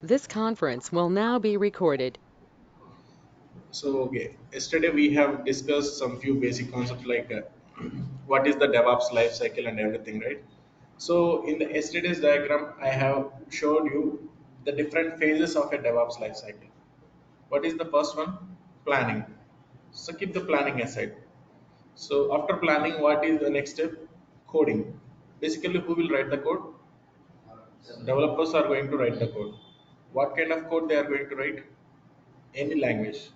This conference will now be recorded. So, okay, yesterday we have discussed some few basic concepts like what is the DevOps life cycle and everything, right? So, in the yesterday's diagram, I have showed you the different phases of a DevOps life cycle. What is the first one? Planning. So, keep the planning aside. So, after planning, what is the next step? Coding. Basically, who will write the code? Developers are going to write the code. What kind of code they are going to write? Any language.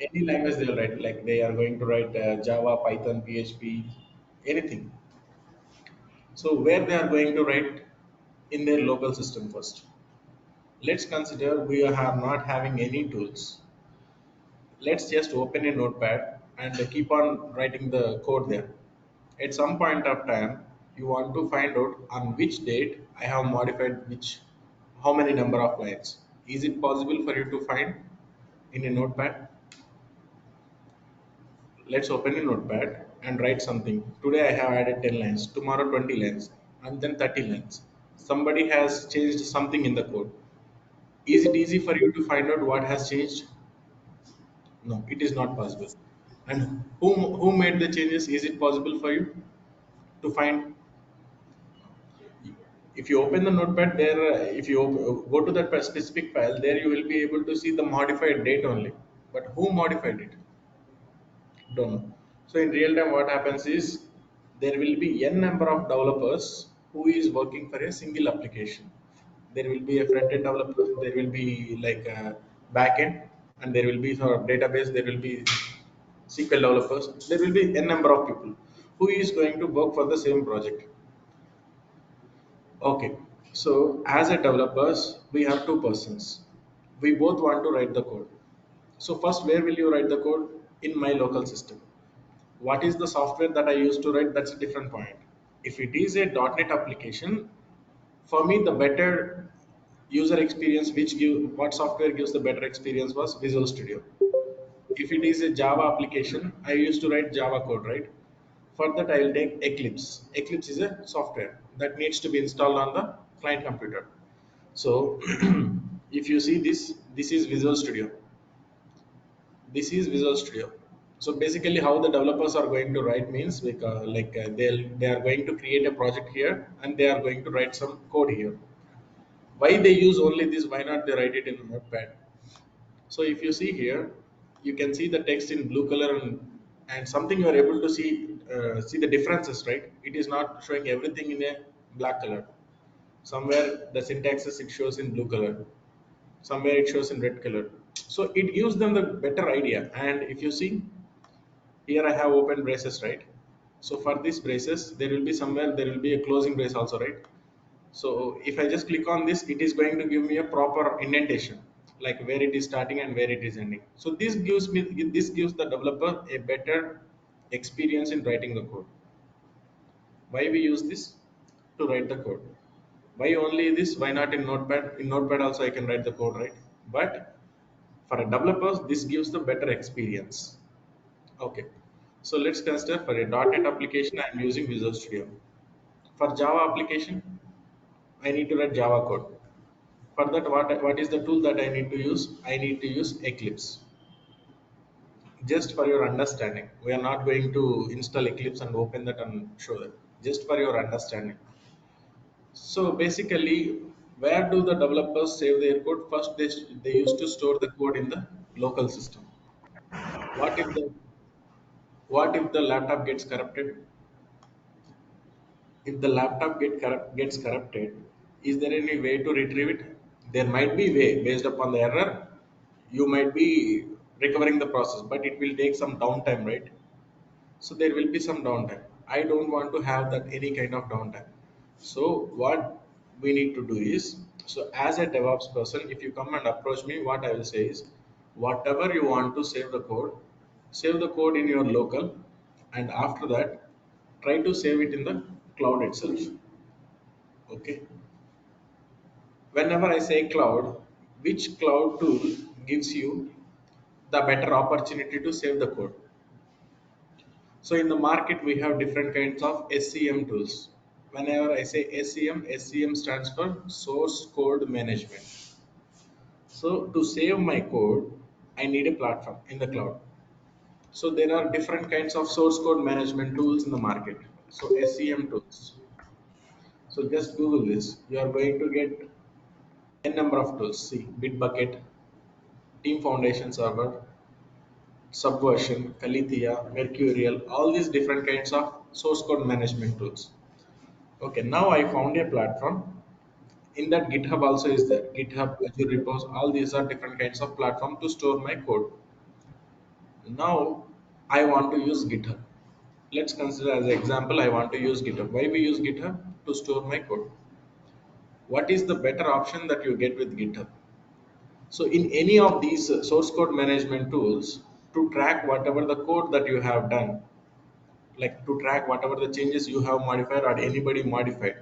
Any language they'll write, like they are going to write Java, Python, PHP, anything. So where they are going to write? In their local system first. Let's consider we are not having any tools. Let's just open a notepad and keep on writing the code there. At some point of time, you want to find out on which date I have modified which, how many number of lines. Is it possible for you to find in a notepad? Let's open a notepad and write something. Today I have added 10 lines, tomorrow 20 lines, and then 30 lines. Somebody has changed something in the code. Is it easy for you to find out what has changed? No, it is not possible. And who made the changes? Is it possible for you to find? If you open the notepad there, if you go to that specific file, there you will be able to see the modified date only. But who modified it? Don't know. So in real time, what happens is there will be n number of developers who is working for a single application. There will be a front end developer, there will be like a back end, and there will be sort of database, there will be SQL developers. There will be n number of people who is going to work for the same project. Okay, so as a developers, we have two persons. We both want to write the code. So first, where will you write the code? In my local system. What is the software that I use to write? That's a different point. If it is a .NET application, for me the better user experience, which give what software gives the better experience was Visual Studio. If it is a Java application, I used to write Java code, right? For that, I will take Eclipse. Eclipse is a software that needs to be installed on the client computer. So, if you see this, this is Visual Studio. This is Visual Studio. So basically, how the developers are going to write means they are going to create a project here and they are going to write some code here. Why they use only this? Why not they write it in Notepad? So if you see here, you can see the text in blue color and something you are able to see the differences, right? It is not showing everything in a black color. Somewhere the syntaxes it shows in blue color, somewhere it shows in red color. So it gives them the better idea. And if you see here, I have open braces, right? So for these braces, there will be somewhere there will be a closing brace also, right? So if I just click on this, it is going to give me a proper indentation, like where it is starting and where it is ending. So this gives the developer a better experience in writing the code. Why we use this? To write the code. Why only this? Why not in Notepad? In Notepad also I can write the code, right? But for a developer, this gives the better experience. Okay. So let's consider for a .NET application, I am using Visual Studio. For Java application, I need to write Java code. For that, what is the tool that I need to use? I need to use Eclipse. Just for your understanding, we are not going to install Eclipse and open that and show that. Just for your understanding. So basically, where do the developers save their code? First, they used to store the code in the local system. What if the what if the laptop gets corrupted? If the laptop gets corrupted, is there any way to retrieve it? There might be way based upon the error. You might be recovering the process, but it will take some downtime, right? So there will be some downtime. I don't want to have that any kind of downtime. So what we need to do is, so as a DevOps person, if you come and approach me, what I will say is, whatever you want to save the code in your local, and after that, try to save it in the cloud itself. Okay. Whenever I say cloud, which cloud tool gives you the better opportunity to save the code? So in the market, we have different kinds of SCM tools. Whenever I say SCM, SCM stands for source code management. So to save my code, I need a platform in the cloud. So there are different kinds of source code management tools in the market. So SCM tools. So just Google this. You are going to get n number of tools. See, Bitbucket, Team Foundation Server, Subversion, Calithia, Mercurial, all these different kinds of source code management tools. Okay, now I found a platform. In that GitHub also is there. GitHub, Azure repos, all these are different kinds of platform to store my code. Now I want to use GitHub. Let's consider as an example, I want to use GitHub. Why we use GitHub? To store my code. What is the better option that you get with GitHub? So in any of these source code management tools, to track whatever the code that you have done, like to track whatever the changes you have modified or anybody modified.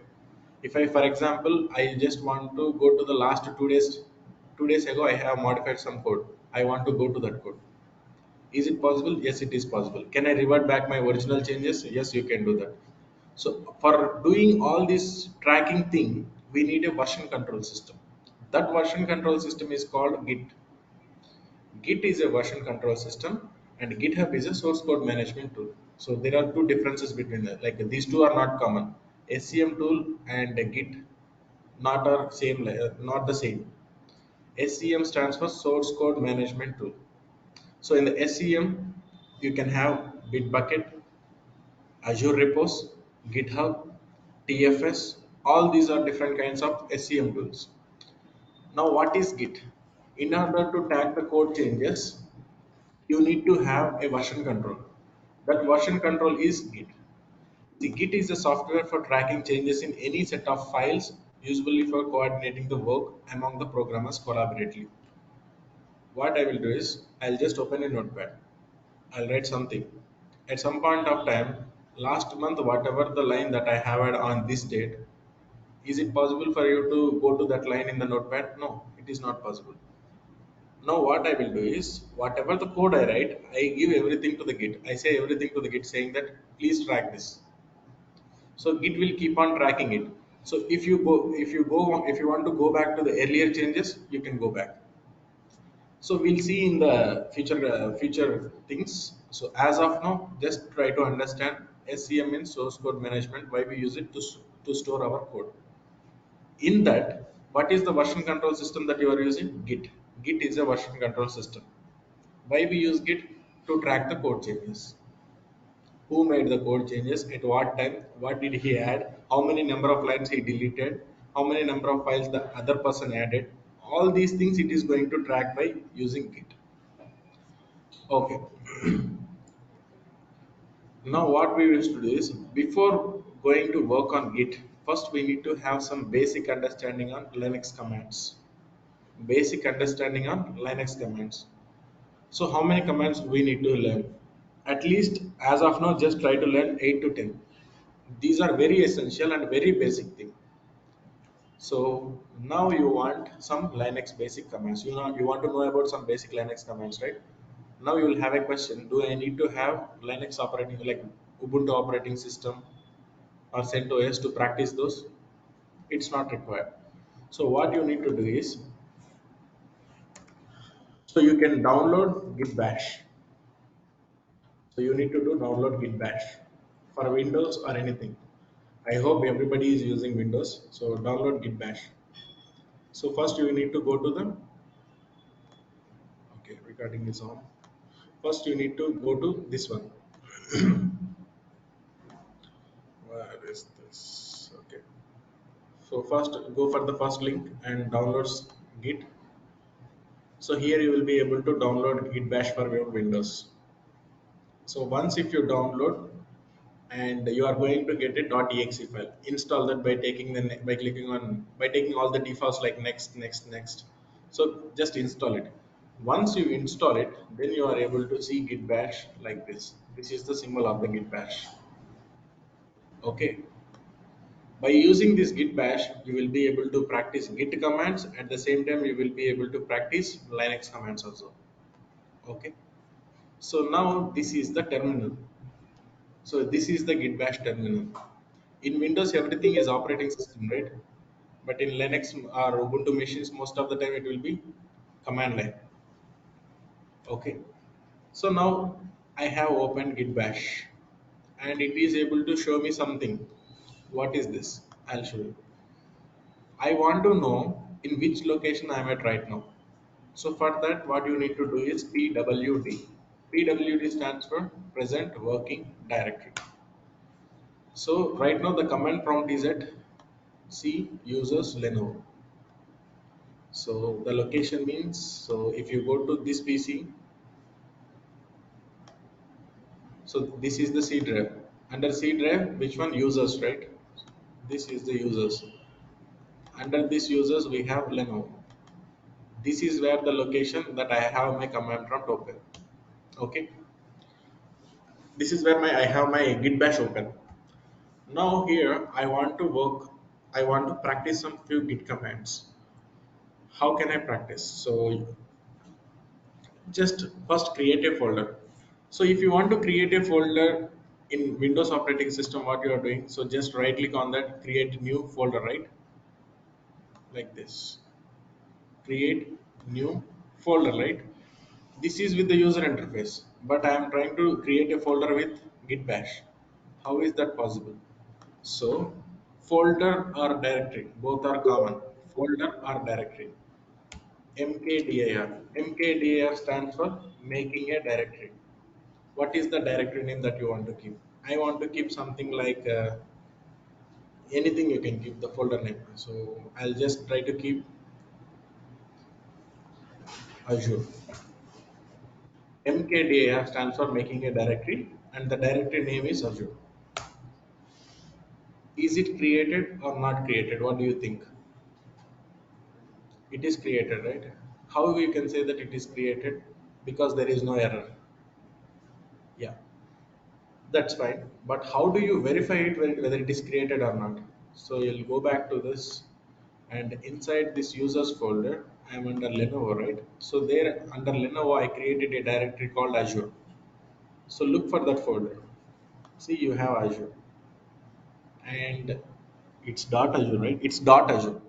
If I, for example, I just want to go to the last 2 days, 2 days ago, I have modified some code. I want to go to that code. Is it possible? Yes, it is possible. Can I revert back my original changes? Yes, you can do that. So for doing all this tracking thing, we need a version control system. That version control system is called Git. Git is a version control system and GitHub is a source code management tool. So there are two differences between them. Like these two are not common. SCM tool and Git not are same, not the same. SCM stands for source code management tool. So in the SCM, you can have Bitbucket, Azure repos, GitHub, TFS. All these are different kinds of SCM tools. Now, what is Git? In order to tag the code changes, you need to have a version control. That version control is Git. The Git is a software for tracking changes in any set of files, usually for coordinating the work among the programmers collaboratively. What I will do is, I'll just open a notepad. I'll write something. At some point of time, last month, whatever the line that I have had on this date, is it possible for you to go to that line in the notepad? No, it is not possible. Now what I will do is, whatever the code I write, I give everything to the Git. I say everything to the Git saying that please track this. So Git will keep on tracking it. So if you want to go back to the earlier changes, you can go back. So we'll see in the future things. So as of now, just try to understand SCM means source code management. Why we use it to store our code. In that, what is the version control system that you are using? Git. Git is a version control system. Why we use Git? To track the code changes. Who made the code changes? At what time? What did he add? How many number of lines he deleted? How many number of files the other person added? All these things it is going to track by using Git. Okay. Now what we used to do is before going to work on Git, first we need to have some basic understanding on Linux commands. Basic understanding on Linux commands. So how many commands we need to learn? At least as of now, just try to learn 8 to 10. These are very essential and very basic thing. So now you want some Linux basic commands. You want to know about some basic Linux commands, right? Now you will have a question: do I need to have Linux operating like Ubuntu operating system or CentOS to practice those? It's not required. So what you need to do is, so you can download Git Bash. So you need to do download Git Bash for Windows or anything. I hope everybody is using Windows. So download Git Bash. So first you need to go to the, okay, recording is on. First you need to go to this one. Where is this? Okay. So first go for the first link and downloads Git. So here you will be able to download Git Bash for your Windows. So once if you download, and you are going to get a .exe file, install that by taking by clicking on, by taking all the defaults like next. So just install it. Once you install it, then you are able to see Git Bash like this. This is the symbol of the Git Bash. Okay. By using this Git Bash, you will be able to practice Git commands. At the same time, you will be able to practice Linux commands also. Okay. So now this is the terminal. So this is the Git Bash terminal. In Windows, everything is operating system, right? But in Linux or Ubuntu machines, most of the time it will be command line. Okay. So now I have opened Git Bash and it is able to show me something. What is this? I'll show you. I want to know in which location I am at right now. So for that, what you need to do is PWD. PWD stands for present working directory. So right now the command prompt is at C users Lenovo. So the location means, so if you go to this PC, so this is the C drive. Under C drive, which one? Users, right? This is the users. Under this users, we have Lenovo. This is where the location that I have my command prompt open. Okay. This is where I have my Git bash open. Now here I want to work, I want to practice some few Git commands. How can I practice? So just first create a folder. So if you want to create a folder in Windows operating system, what you are doing, so just right click on that, create new folder, right? Like this, create new folder, right? This is with the user interface, but I am trying to create a folder with Git bash. How is that possible? So folder or directory, both are common. Folder or directory. MKDIR. MKDIR stands for making a directory. What is the directory name that you want to keep? I want to keep something like anything you can keep the folder name. So I'll just try to keep Azure. MKDIR stands for making a directory and the directory name is Azure. Is it created or not created? What do you think? It is created, right? How we can say that it is created? Because there is no error. Yeah, that's fine. But how do you verify it whether it is created or not? So you'll go back to this and inside this users folder, I'm under Lenovo, right? So there under Lenovo, I created a directory called Azure. So look for that folder. See, you have Azure and it's dot Azure, right? It's dot Azure.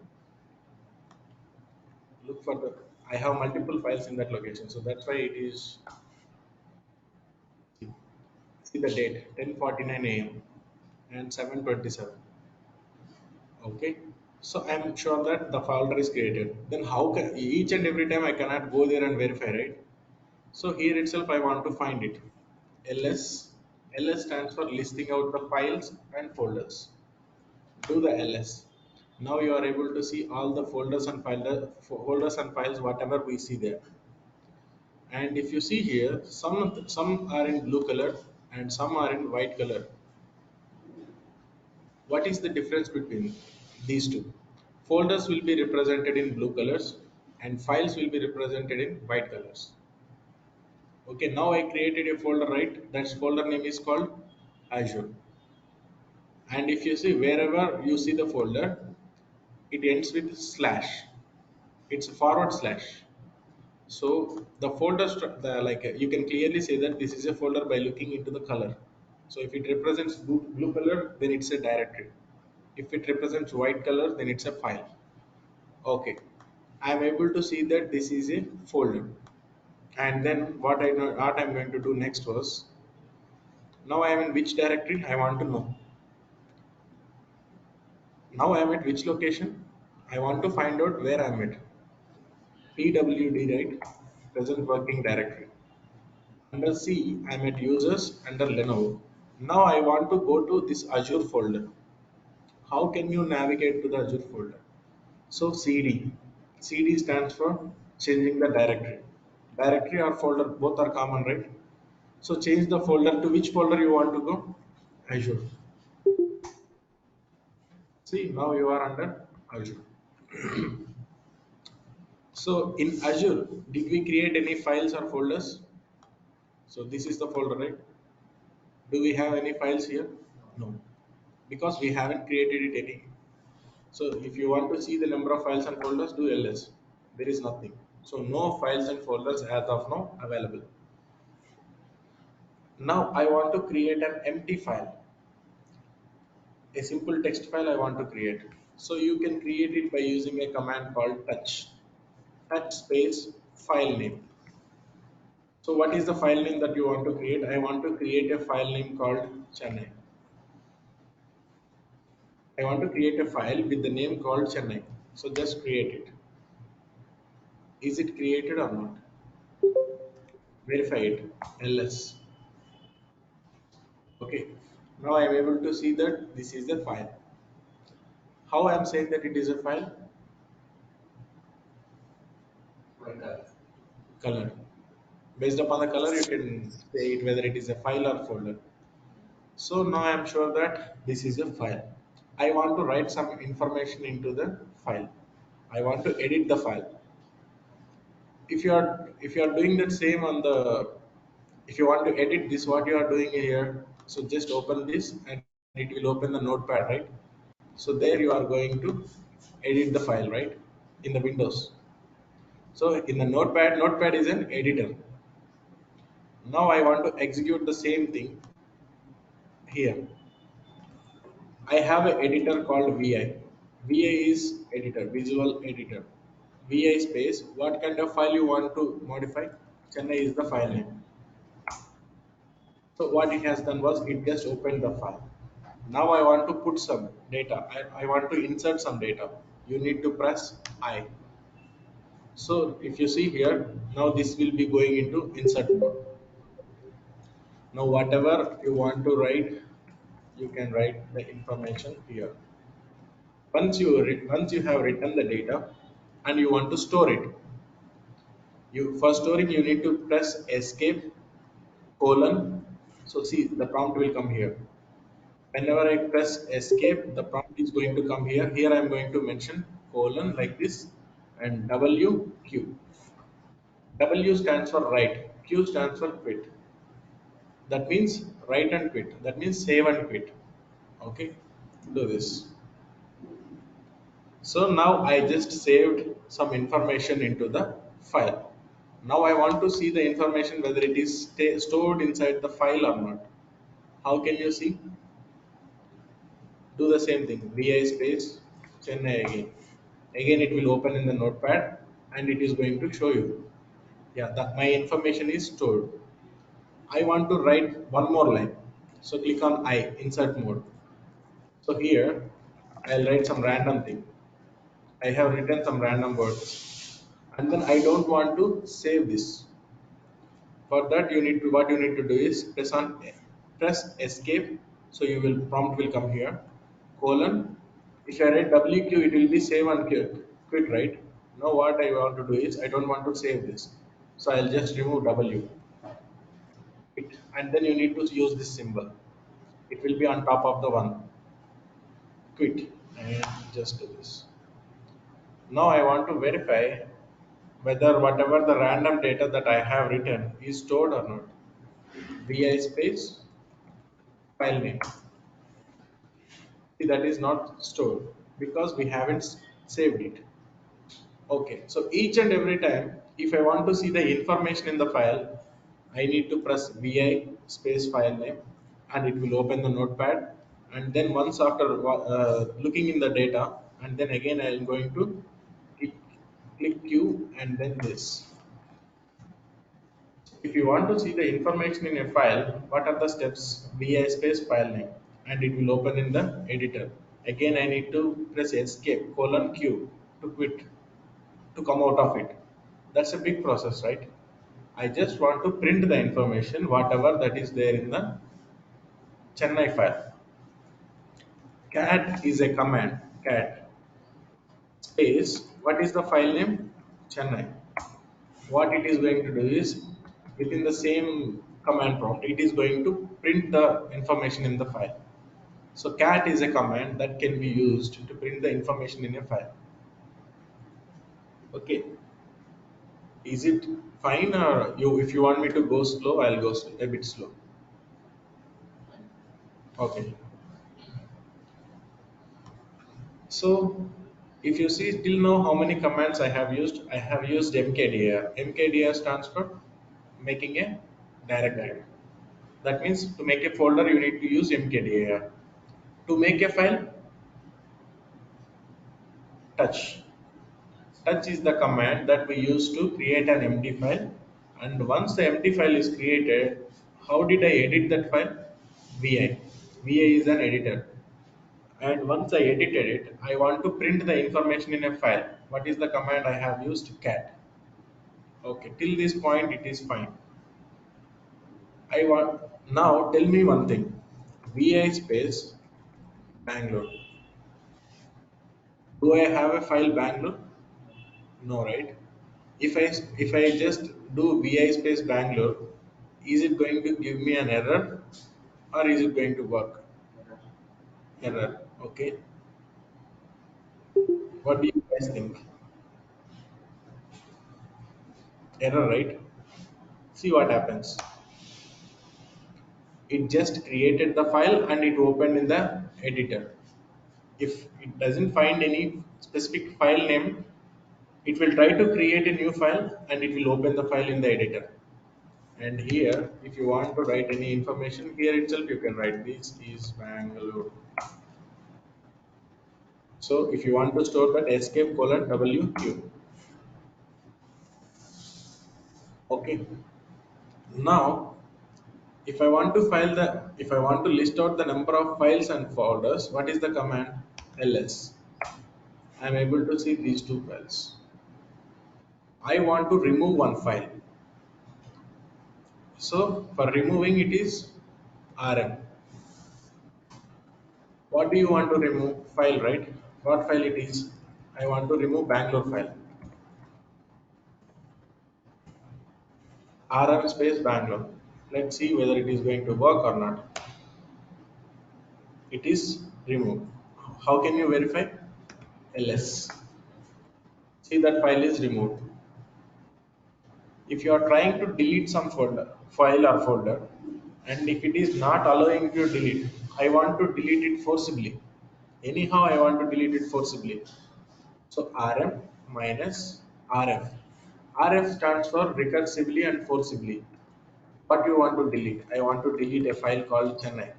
Look for the, I have multiple files in that location. So that's why it is, see the date, 10:49 a.m. and 7:27. Okay. So I'm sure that the folder is created. Then how can each and every time I cannot go there and verify, right? So here itself I want to find it. ls ls stands for listing out the files and folders. Do the ls. Now you are able to see all the folders and files whatever we see there. And if you see here, some are in blue color and some are in white color. What is the difference between these two? Folders will be represented in blue colors and files will be represented in white colors. Okay, now I created a folder, right? That folder name is called Azure. And if you see wherever you see the folder, it ends with slash. It's a forward slash. So the you can clearly say that this is a folder by looking into the color. So if it represents blue color, then it's a directory. If it represents white color, then it's a file. Okay, I am able to see that this is a folder. And then what I'm going to do next was, now I am in which directory I want to know. Now I am at which location? I want to find out where I am at. PWD, right? Present working directory. Under C, I am at users under Lenovo. Now I want to go to this Azure folder. How can you navigate to the Azure folder? So CD. CD stands for changing the directory. Directory or folder, both are common, right? So change the folder to which folder you want to go? Azure. See, now you are under Azure. So in Azure, did we create any files or folders? So this is the folder, right? Do we have any files here? No, because we haven't created it any. So if you want to see the number of files and folders, do ls. There is nothing. So no files and folders as of now available. Now I want to create an empty file. a simple text file I want to create. So you can create it by using a command called touch space file name. So what is the file name that you want to create? I want to create a file name called Chennai. I want to create a file with the name called Chennai. So just create it. Is it created or not? Verify it. ls. Okay. Now I am able to see that this is a file. How I am saying that it is a file? Color. Based upon the color, you can say it whether it is a file or folder. So now I am sure that this is a file. I want to write some information into the file. I want to edit the file. If you are doing that same on the, if you want to edit this what you are doing here, so just open this and it will open the notepad, right? So there you are going to edit the file, right, in the windows. So in the notepad is an editor. Now I want to execute the same thing here. I have an editor called vi. Vi is editor, visual editor. Vi space what kind of file you want to modify. Chennai is the file name. So what it has done was it just opened the file. Now I want to put some data. I want to insert some data. You need to press I. So if you see here, now this will be going into insert mode. Now whatever you want to write, you can write the information here. Once you have written the data and you want to store it, you for storing you need to press escape colon. So see the prompt will come here. Whenever I press escape, the prompt is going to come here. Here I am going to mention colon like this and WQ. W stands for write, Q stands for quit. That means write and quit. That means save and quit. Okay, do this. So now I just saved some information into the file. Now I want to see the information whether it is stored inside the file or not. How can you see? Do the same thing. Vi space Chennai again. Again, it will open in the notepad and it is going to show you. Yeah, that my information is stored. I want to write one more line. So click on I, insert mode. So here, I'll write some random thing. I have written some random words. And then I don't want to save this. For that, what you need to do is press escape. So you will prompt will come here. Colon. If I write WQ, it will be save and quit, right? Now what I want to do is I don't want to save this. So I'll just remove W. And then you need to use this symbol. It will be on top of the one. Quit. And just do this. Now I want to verify whether whatever the random data that I have written is stored or not. Vi space file name. See, that is not stored because we haven't saved it. Okay, so each and every time, if I want to see the information in the file, I need to press vi space file name and it will open the notepad. And then once after looking in the data, and then again I am going to click, click Q and then this. If you want to see the information in a file, what are the steps? Vi space file name and it will open in the editor. Again, I need to press escape colon Q to quit, to come out of it. That's a big process, right? I just want to print the information, whatever that is there in the Chennai file. Cat is a command. Cat space. What is the file name? Chennai. What it is going to do is within the same command prompt, it is going to print the information in the file. So cat is a command that can be used to print the information in a file. Okay. Is it fine or you if you want me to go slow, I'll go a bit slow. Okay. So if you see till now how many commands I have used mkdir. Mkdir stands for making a direct directory. That means to make a folder you need to use mkdir. To make a file, touch. Touch is the command that we use to create an empty file. And once the empty file is created, how did I edit that file? VI. VI is an editor. And once I edited it, I want to print the information in a file. What is the command I have used? Cat. Okay, till this point it is fine. I want now tell me one thing. VI space Bangalore. Do I have a file Bangalore? No, right? If I just do vi space Bangalore, is it going to give me an error or is it going to work? Error. Okay. What do you guys think? Error, right? See what happens. It just created the file and it opened in the editor. If it doesn't find any specific file name, it will try to create a new file and it will open the file in the editor. And here, if you want to write any information, here itself you can write this is Bangalore. So if you want to store that escape colon WQ. Okay. Now, if I want to list out the number of files and folders, what is the command? ls. I am able to see these two files. I want to remove one file. So for removing it is rm. What do you want to remove? File, right? What file it is? I want to remove Bangalore file. Rm space Bangalore. Let's see whether it is going to work or not. It is removed. How can you verify? ls. See that file is removed. If you are trying to delete some file or folder, and if it is not allowing you to delete, I want to delete it forcibly. Anyhow, I want to delete it forcibly. So rm minus rf. Rf stands for recursively and forcibly. What you want to delete? I want to delete a file called Chennai.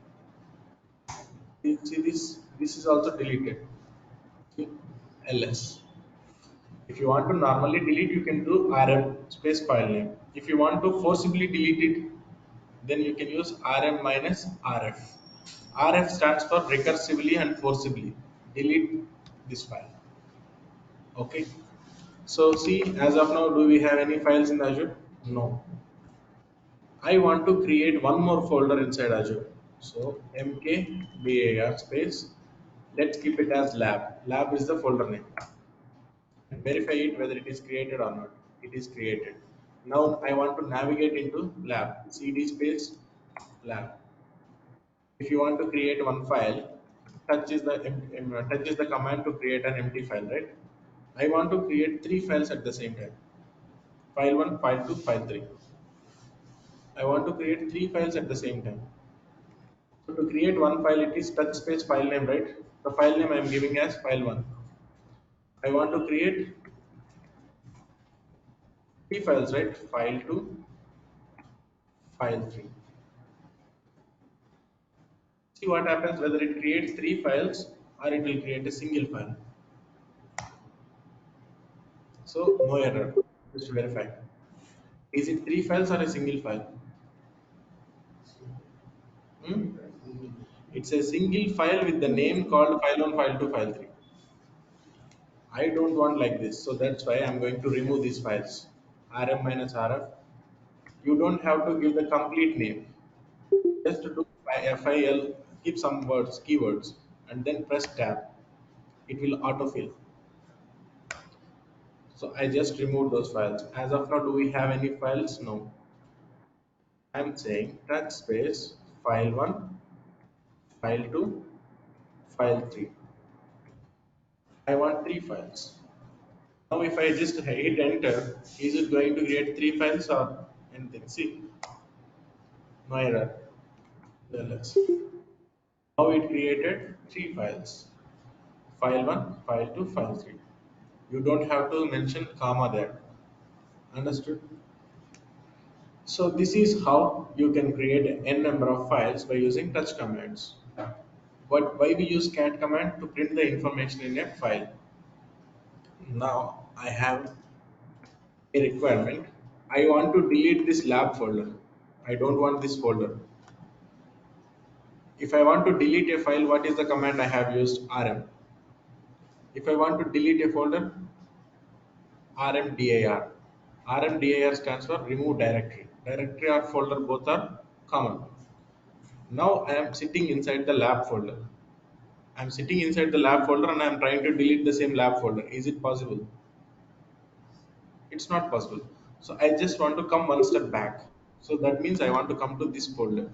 See this? This is also deleted. See? ls. If you want to normally delete, you can do rm space file name. If you want to forcibly delete it, then you can use rm minus rf. Rf stands for recursively and forcibly. Delete this file. Okay. So see, as of now, do we have any files in Azure? No. I want to create one more folder inside Azure. So mkbar space. Let's keep it as lab. Lab is the folder name. And verify it whether it is created or not. It is created. Now I want to navigate into lab. cd space lab. If you want to create one file, touch is the command to create an empty file, right? I want to create three files at the same time. File 1, file 2, file 3. I want to create three files at the same time. So to create one file, it is touch space file name, right? The file name I am giving as file 1. I want to create three files, right? File 2, file 3. See what happens whether it creates three files or it will create a single file. So no error. Just verify. Is it three files or a single file? Hmm? It's a single file with the name called file 1, file 2, file 3. I don't want like this, so that's why I'm going to remove these files. rm minus rf. You don't have to give the complete name. Just to do fil, keep some words, keywords, and then press tab. It will autofill. So I just removed those files. As of now, do we have any files? No. I'm saying touch space file 1, file 2, file 3. I want three files. Now if I just hit enter, is it going to create three files or anything? See, no error. ls. Now it created three files. File 1, file 2, file 3. You don't have to mention comma there. Understood? So this is how you can create n number of files by using touch commands. But why we use cat command to print the information in a file? Now I have a requirement. I want to delete this lab folder. I don't want this folder. If I want to delete a file, what is the command I have used? rm. If I want to delete a folder, rmdir. Rmdir stands for remove directory. Directory or folder both are common. Now I am sitting inside the lab folder. I am sitting inside the lab folder and I am trying to delete the same lab folder. Is it possible? It's not possible. So I just want to come one step back. So that means I want to come to this folder.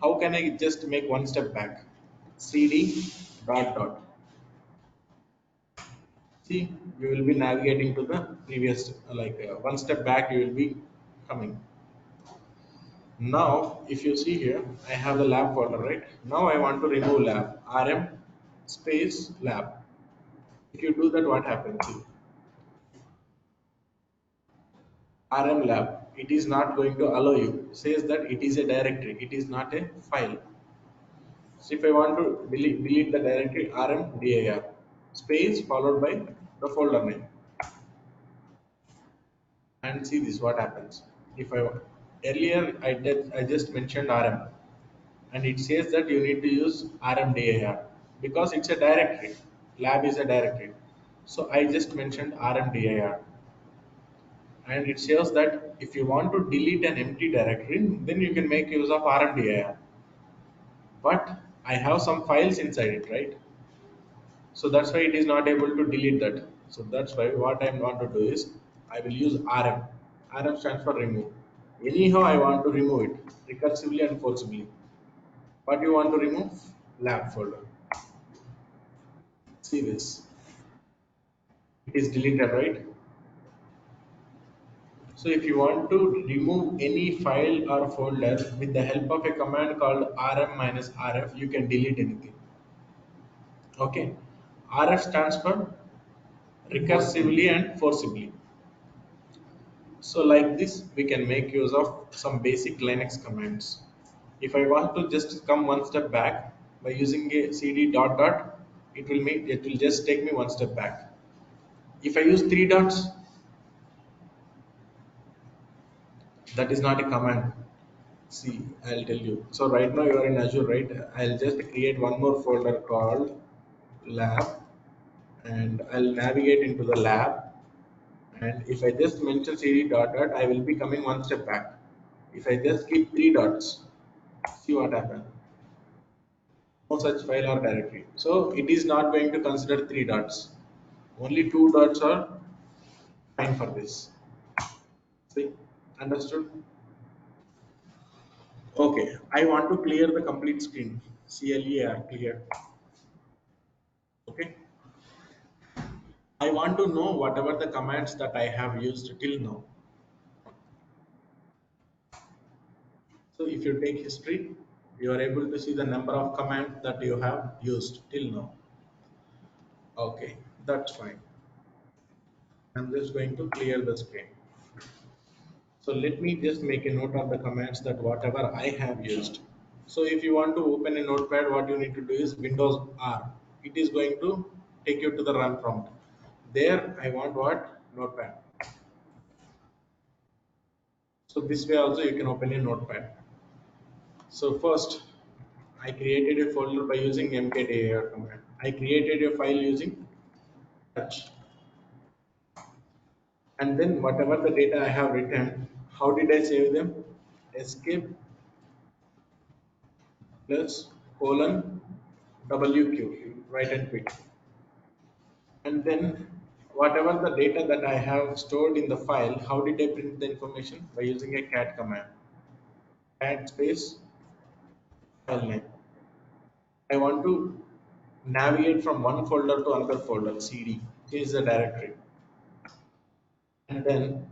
How can I just make one step back? cd dot dot. See, you will be navigating to the previous, one step back, you will be coming. Now, if you see here, I have the lab folder, right? Now I want to remove lab, rm space lab. If you do that, what happens? See, rm lab, it is not going to allow you. Says that it is a directory, it is not a file. So if I want to delete the directory rmdir space followed by the folder name, and see this what happens. If I earlier I just mentioned rm and it says that you need to use rmdir because it's a directory. Lab is a directory. So I just mentioned rmdir and it shows that if you want to delete an empty directory, then you can make use of rmdir. But I have some files inside it, right? So that's why it is not able to delete that. So that's why what I want to do is I will use rm. Rm stands for remove. Anyhow, I want to remove it recursively and forcibly. What you want to remove? Lab folder. See this. It is deleted, right? So if you want to remove any file or folder with the help of a command called rm minus rf, you can delete anything. Okay. Rf stands for recursively and forcibly. So like this, we can make use of some basic Linux commands. If I want to just come one step back by using a cd dot dot, it will just take me one step back. If I use three dots, that is not a command. See, I'll tell you. So right now you are in Azure, right? I'll just create one more folder called lab and I'll navigate into the lab. And if I just mention cd dot dot, I will be coming one step back. If I just keep three dots, see what happens. No such file or directory. So it is not going to consider three dots. Only two dots are fine for this. See, understood? Okay, I want to clear the complete screen. CLER, clear. Okay. I want to know whatever the commands that I have used till now. So if you take history, you are able to see the number of commands that you have used till now. Okay, that's fine. I'm just going to clear the screen. So let me just make a note of the commands that whatever I have used. So if you want to open a notepad, what you need to do is Windows R. It is going to take you to the run prompt. There I want what? Notepad. So this way also you can open a notepad. So first I created a folder by using mkdir command. I created a file using touch. And then whatever the data I have written, how did I save them? Escape plus colon WQ, write and quit. And then whatever the data that I have stored in the file, how did I print the information? By using a cat command. Cat space file name. I want to navigate from one folder to another folder, CD, change the directory. And then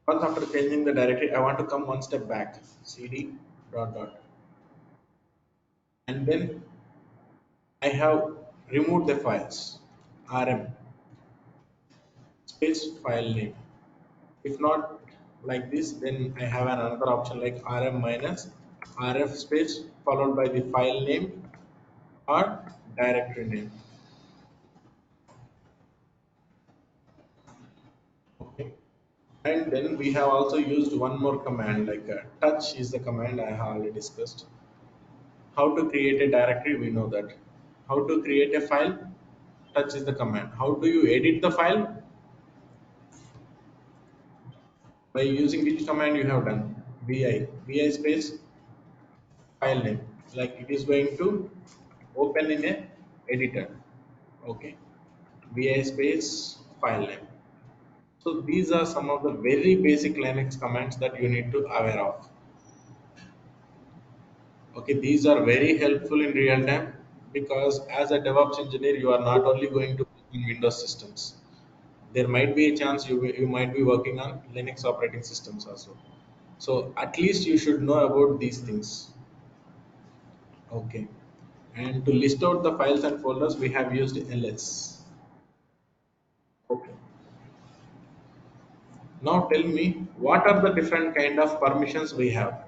once after changing the directory, I want to come one step back, CD dot dot. And then I have removed the files, rm space file name. If not like this, then I have another option like rm minus. rf space followed by the file name or directory name. Okay. And then we have also used one more command like touch is the command I have already discussed. How to create a directory, we know that. How to create a file, touch is the command. How do you edit the file? By using which command you have done? Vi space file name. Like it is going to open in a editor. Okay. Vi space file name. So these are some of the very basic Linux commands that you need to aware of. Okay, these are very helpful in real time because as a DevOps engineer, you are not only going to work in Windows systems. There might be a chance you might be working on Linux operating systems also. So at least you should know about these things. Okay. And to list out the files and folders, we have used ls. Okay. Now tell me, what are the different kind of permissions we have?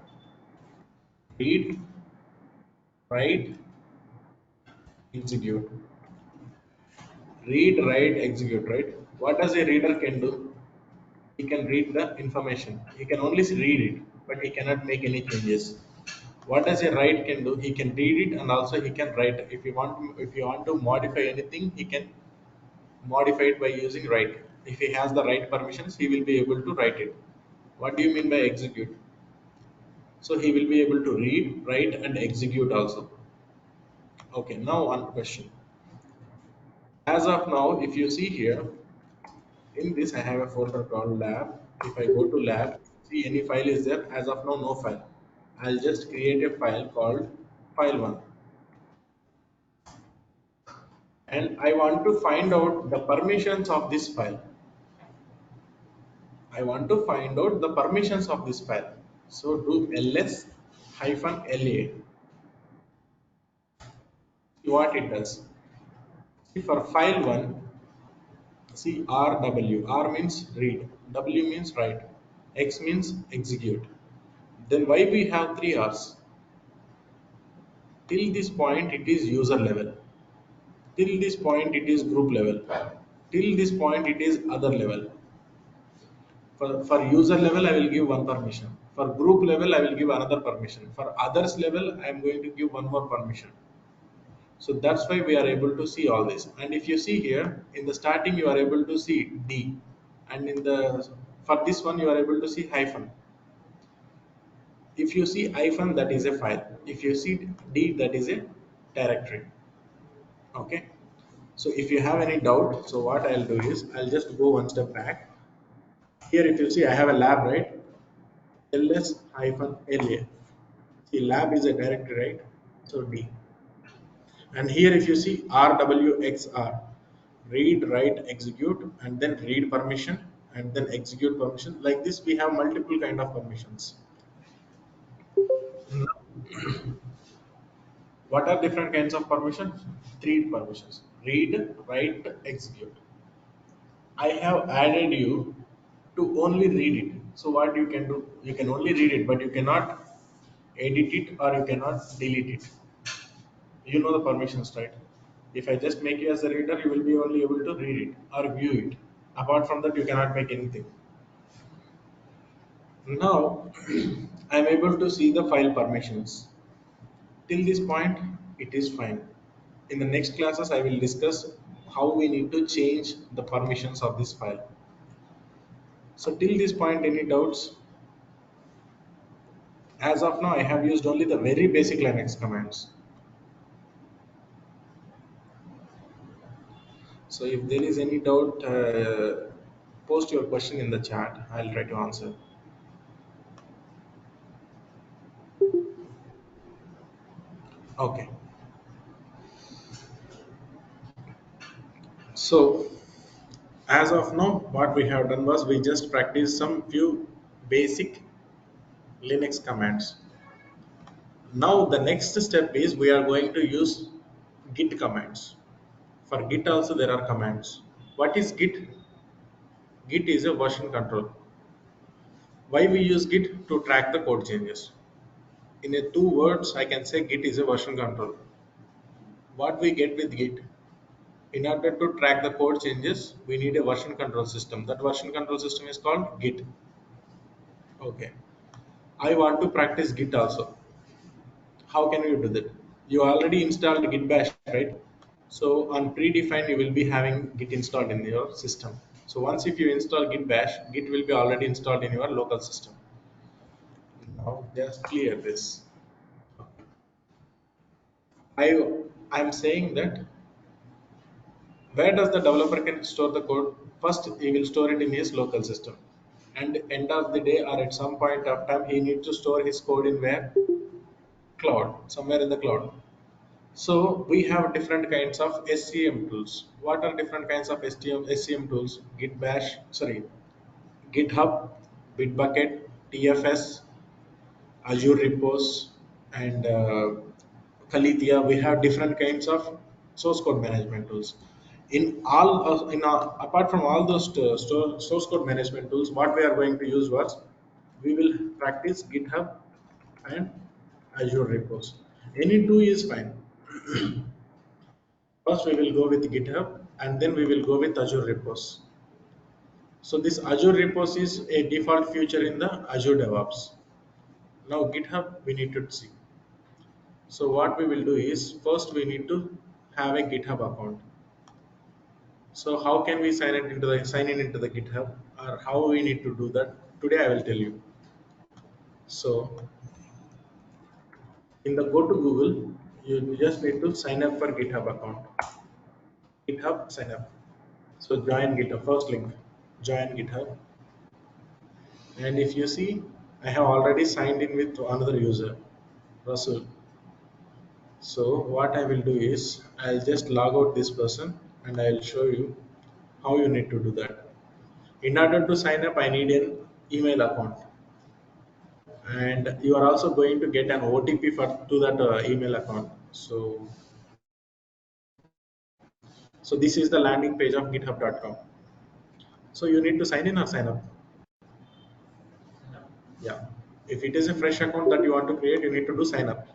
Read, write, execute. Read, write, execute, right? What does a reader can do? He can read the information. He can only read it, but he cannot make any changes. What does a write can do? He can read it and also he can write. If you want to modify anything, he can modify it by using write. If he has the right permissions, he will be able to write it. What do you mean by execute? So he will be able to read, write, and execute also. Okay, now one question. As of now, if you see here, in this I have a folder called lab. If I go to lab, see any file is there? As of now, no file. I'll just create a file called file1, and I want to find out the permissions of this file. I want to find out the permissions of this file. So do ls hyphen la. See what it does. See for file1, see rw. R means read, w means write, x means execute. Then why we have three r's? Till this point it is user level. Till this point it is group level. Till this point it is other level. For user level I will give one permission. For group level I will give another permission. For others level I am going to give one more permission. So that's why we are able to see all this. And if you see here in the starting you are able to see D, and in the for this one you are able to see hyphen. If you see hyphen, that is a file. If you see D, that is a directory. Okay. So if you have any doubt, so what I'll do is I'll just go one step back. Here if you see I have a lab, right? ls hyphen la. See lab is a directory, right? So D. And here if you see rwxr, read, write, execute, and then read permission, and then execute permission. Like this we have multiple kind of permissions. What are different kinds of permissions? Three permissions: read, write, execute. I have added you to only read it. So what you can do? You can only read it, but you cannot edit it or you cannot delete it. You know the permissions, right? If I just make you as a reader, you will be only able to read it or view it. Apart from that, you cannot make anything. Now, I am able to see the file permissions. Till this point, it is fine. In the next classes, I will discuss how we need to change the permissions of this file. So till this point, any doubts? As of now, I have used only the very basic Linux commands. So if there is any doubt, post your question in the chat. I'll try to answer. Okay. So as of now, what we have done was we just practiced some few basic Linux commands. Now the next step is we are going to use Git commands. For Git also there are commands. What is Git? Git is a version control. Why we use Git? To track the code changes. In a two words, I can say Git is a version control. What we get with Git, in order to track the code changes, we need a version control system. That version control system is called Git. Okay. I want to practice Git also. How can you do that? You already installed Git bash, right? So on predefined, you will be having Git installed in your system. So once if you install Git bash, Git will be already installed in your local system. Now just clear this. I I'm saying that where does the developer can store the code? First, he will store it in his local system. And end of the day or at some point of time, he needs to store his code in where? Cloud, somewhere in the cloud. So we have different kinds of SCM tools. What are different kinds of SCM tools? Git Bash, sorry, GitHub, Bitbucket, TFS, Azure repos, and Kalithia. We have different kinds of source code management tools. Apart from all those source code management tools, what we are going to use was we will practice GitHub and Azure repos. Any two is fine. First, we will go with GitHub and then we will go with Azure repos. So this Azure repos is a default feature in the Azure DevOps. Now GitHub we need to see. So what we will do is first we need to have a GitHub account. So how can we sign in into the GitHub or how we need to do that? Today I will tell you. So in the go to Google, you just need to sign up for GitHub account. GitHub sign up. So join GitHub first link. Join GitHub. And if you see, I have already signed in with another user, Russell. So what I will do is I'll just log out this person and I'll show you how you need to do that. In order to sign up, I need an email account, and you are also going to get an OTP for to that email account. So this is the landing page of GitHub.com. So you need to sign in or sign up. Yeah. If it is a fresh account that you want to create, you need to do sign up.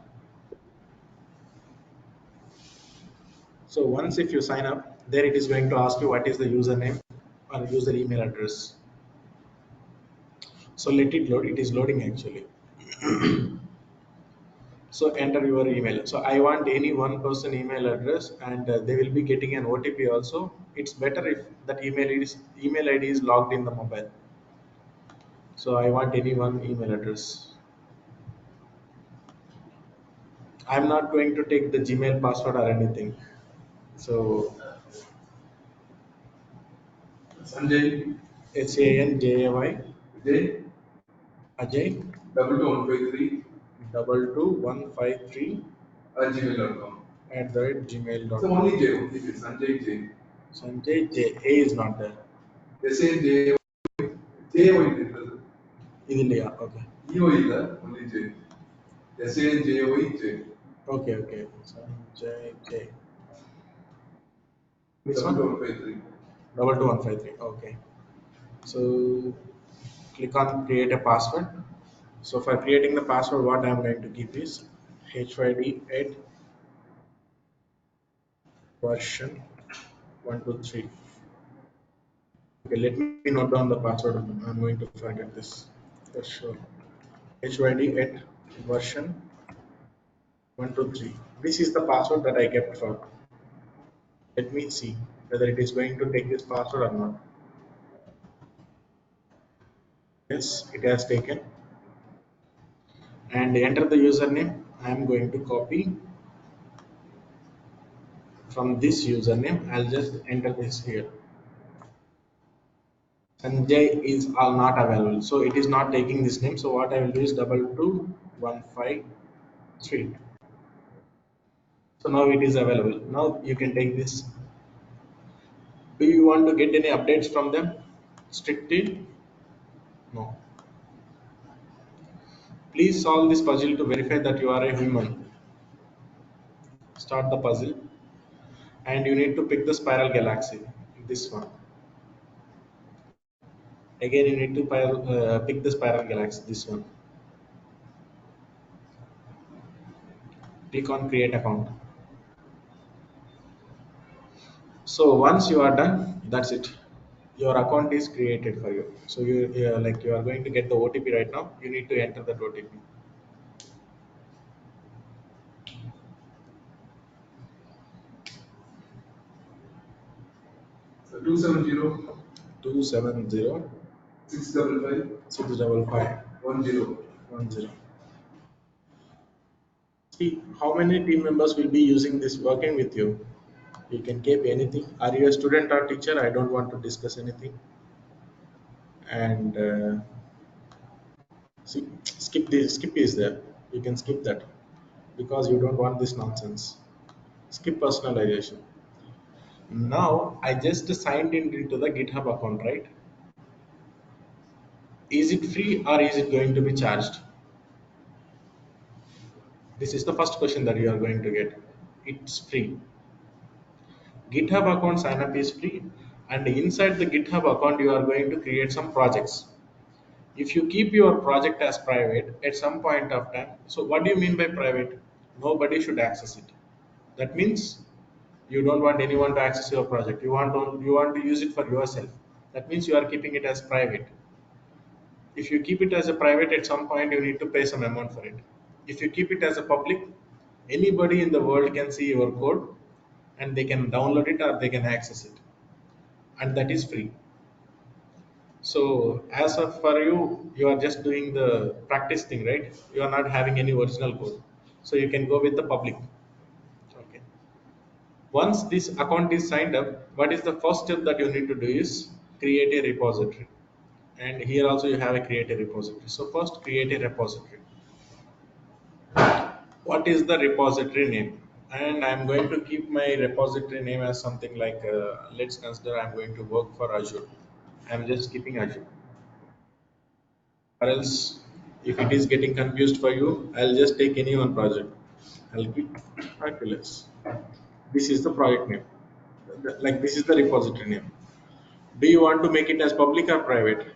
So once if you sign up, there it is going to ask you what is the username or user email address. So let it load. It is loading actually. So enter your email. So I want any one person email address, and they will be getting an OTP also. It's better if that email ID is logged in the mobile. So I want any one email address. I'm not going to take the Gmail password or anything. So Sanjay, Sanjay, Ajay, Ajay, double two one five three, double two 153 at gmail.com. At the rate gmail.com. So only J, only J, Sanjay J. Sanjay J. A is not there. SAJ, J ಇರ್ತದೆ. ಇದಿಲ್ಲ okay. EO ಇಲ್ಲ, only J. SANJOE J. Okay, okay. Sanjay J. This one? 153. Double two 153. Okay. So click on create a password. So for creating the password, what I'm going to give is HYD8 version 123. Okay, let me note down the password. I'm going to forget this for sure. HYD8 version 123. This is the password that I kept for. Let me see whether it is going to take this password or not. Yes, it has taken. And enter the username. I am going to copy from this username. I'll just enter this here. Sanjay is all not available, so it is not taking this name. So what I will do is double two 153. So now it is available. Now you can take this. Do you want to get any updates from them? Strictly, no. Please solve this puzzle to verify that you are a human. Start the puzzle, and you need to pick the spiral galaxy. This one. Again, you need to pick the spiral galaxy. This one. Click on create account. So once you are done, that's it. Your account is created for you. So you are going to get the OTP right now. You need to enter that OTP. So 270 270 655 655 10. See how many team members will be using this working with you. You can keep anything. Are you a student or teacher? I don't want to discuss anything. And see, skip this. Skip is there. You can skip that because you don't want this nonsense. Skip personalization. Now I just signed in into the GitHub account, right? Is it free or is it going to be charged? This is the first question that you are going to get. It's free. GitHub account sign up is free, and inside the GitHub account you are going to create some projects. If you keep your project as private at some point of time, so what do you mean by private? Nobody should access it. That means you don't want anyone to access your project. You want to use it for yourself. That means you are keeping it as private. If you keep it as a private, at some point you need to pay some amount for it. If you keep it as a public, anybody in the world can see your code and they can download it or they can access it, and that is free. So as of for you, you are just doing the practice thing, right? You are not having any original code, so you can go with the public. Okay. Once this account is signed up, what is the first step that you need to do is create a repository. And here also you have a create a repository. So first create a repository. What is the repository name? And I'm going to keep my repository name as something like let's consider I'm going to work for Azure. I'm just keeping Azure, or else if it is getting confused for you, I'll just take any one project. I'll keep Hercules. This is the project name. Like this is the repository name. Do you want to make it as public or private?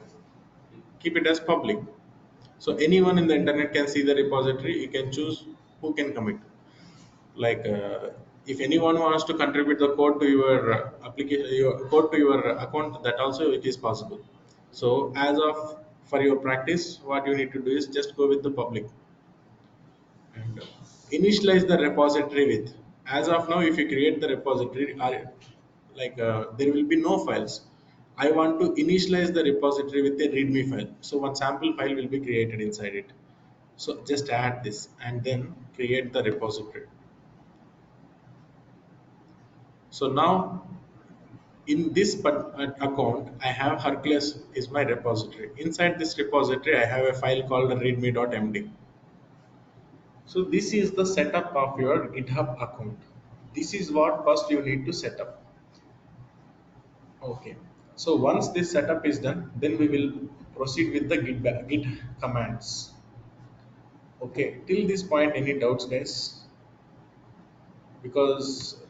Keep it as public. So anyone in the internet can see the repository. You can choose who can commit. Like if anyone wants to contribute the code to your application, your code to your account, that also it is possible. So as of for your practice, what you need to do is just go with the public and initialize the repository with. As of now, if you create the repository, like there will be no files. I want to initialize the repository with a readme file. So one sample file will be created inside it. So just add this and then create the repository. So now in this account, I have Hercules is my repository. Inside this repository, I have a file called readme.md. So this is the setup of your GitHub account. This is what first you need to set up. Okay. So once this setup is done, then we will proceed with the git commands. Okay. Till this point, any doubts, guys? Because